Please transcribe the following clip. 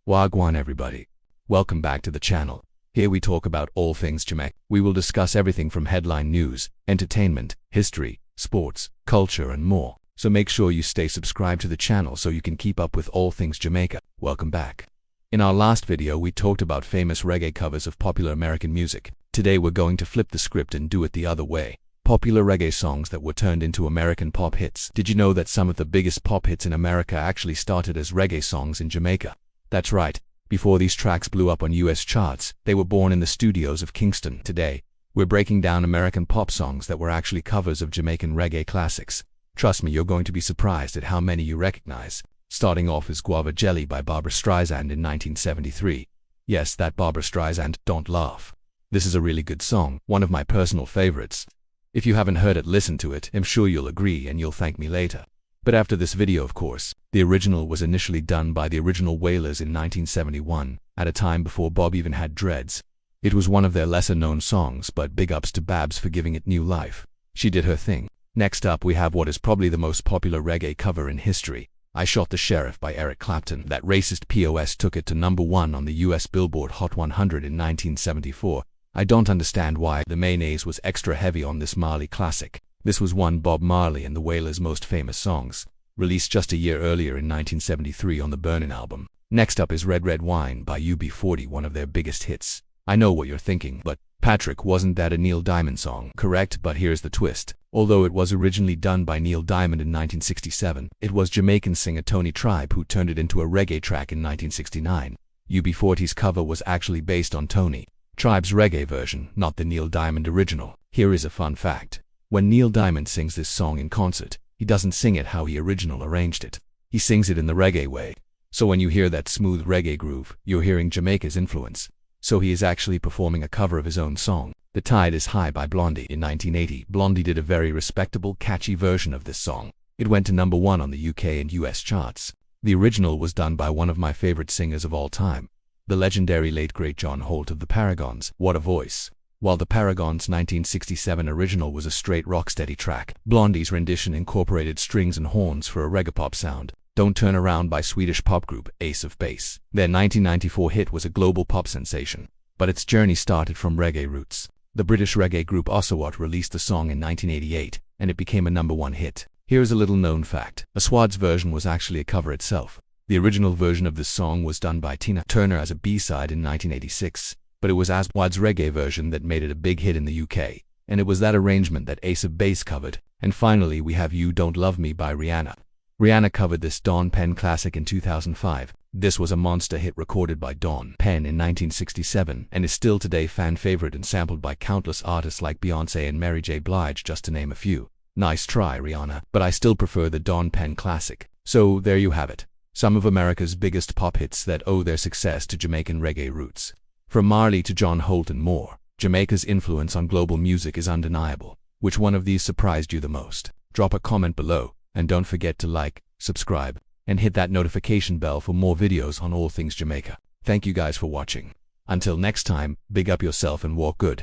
Wagwan everybody. Welcome back to the channel. Here we talk about all things Jamaica. We will discuss everything from headline news, entertainment, history, sports, culture and more. So make sure you stay subscribed to the channel so you can keep up with all things Jamaica. Welcome back. In our last video we talked about famous reggae covers of popular American music. Today we're going to flip the script and do it the other way. Popular reggae songs that were turned into American pop hits. Did you know that some of the biggest pop hits in America actually started as reggae songs in Jamaica? That's right. Before these tracks blew up on US charts, they were born in the studios of Kingston. Today, we're breaking down American pop songs that were actually covers of Jamaican reggae classics. Trust me, you're going to be surprised at how many you recognize. Starting off is Guava Jelly by Barbra Streisand in 1973. Yes, that Barbra Streisand, Don't Laugh. This is a really good song, one of my personal favorites. If you haven't heard it, listen to it. I'm sure you'll agree and you'll thank me later. But after this video, of course, the original was initially done by the original Wailers in 1971, at a time before Bob even had dreads. It was one of their lesser-known songs, but big ups to Babs for giving it new life. She did her thing. Next up we have what is probably the most popular reggae cover in history, I Shot the Sheriff by Eric Clapton. That racist POS took it to #1 on the US Billboard Hot 100 in 1974. I don't understand why the mayonnaise was extra heavy on this Marley classic. This was one Bob Marley and the Wailers' most famous songs, released just a year earlier in 1973 on the Burnin' album. Next up is Red Red Wine by UB40, one of their biggest hits. I know what you're thinking, but Patrick, wasn't that a Neil Diamond song? Correct, but here's the twist. Although it was originally done by Neil Diamond in 1967, it was Jamaican singer Tony Tribe who turned it into a reggae track in 1969. UB40's cover was actually based on Tony Tribe's reggae version, not the Neil Diamond original. Here is a fun fact. When Neil Diamond sings this song in concert, he doesn't sing it how he originally arranged it. He sings it in the reggae way. So when you hear that smooth reggae groove, you're hearing Jamaica's influence. So he is actually performing a cover of his own song. The Tide is High by Blondie. In 1980, Blondie did a very respectable, catchy version of this song. It went to #1 on the UK and US charts. The original was done by one of my favorite singers of all time, the legendary late great John Holt of the Paragons. What a voice. While the Paragons' 1967 original was a straight rocksteady track, Blondie's rendition incorporated strings and horns for a reggae pop sound. Don't Turn Around by Swedish pop group Ace of Base. Their 1994 hit was a global pop sensation, but its journey started from reggae roots. The British reggae group Ossawott released the song in 1988, and it became a #1 hit. Here's a little known fact. Aswad's version was actually a cover itself. The original version of this song was done by Tina Turner as a B-side in 1986. But it was Aswad's reggae version that made it a big hit in the UK, and it was that arrangement that Ace of Base covered. And finally we have You Don't Love Me by Rihanna. Rihanna covered this Dawn Penn classic in 2005. This was a monster hit recorded by Dawn Penn in 1967 and is still today fan favorite and sampled by countless artists like Beyoncé and Mary J. Blige, just to name a few. Nice try, Rihanna, but I still prefer the Dawn Penn classic. So there you have it. Some of America's biggest pop hits that owe their success to Jamaican reggae roots. From Marley to John Holt and more, Jamaica's influence on global music is undeniable. Which one of these surprised you the most? Drop a comment below, and don't forget to like, subscribe, and hit that notification bell for more videos on all things Jamaica. Thank you guys for watching. Until next time, big up yourself and walk good.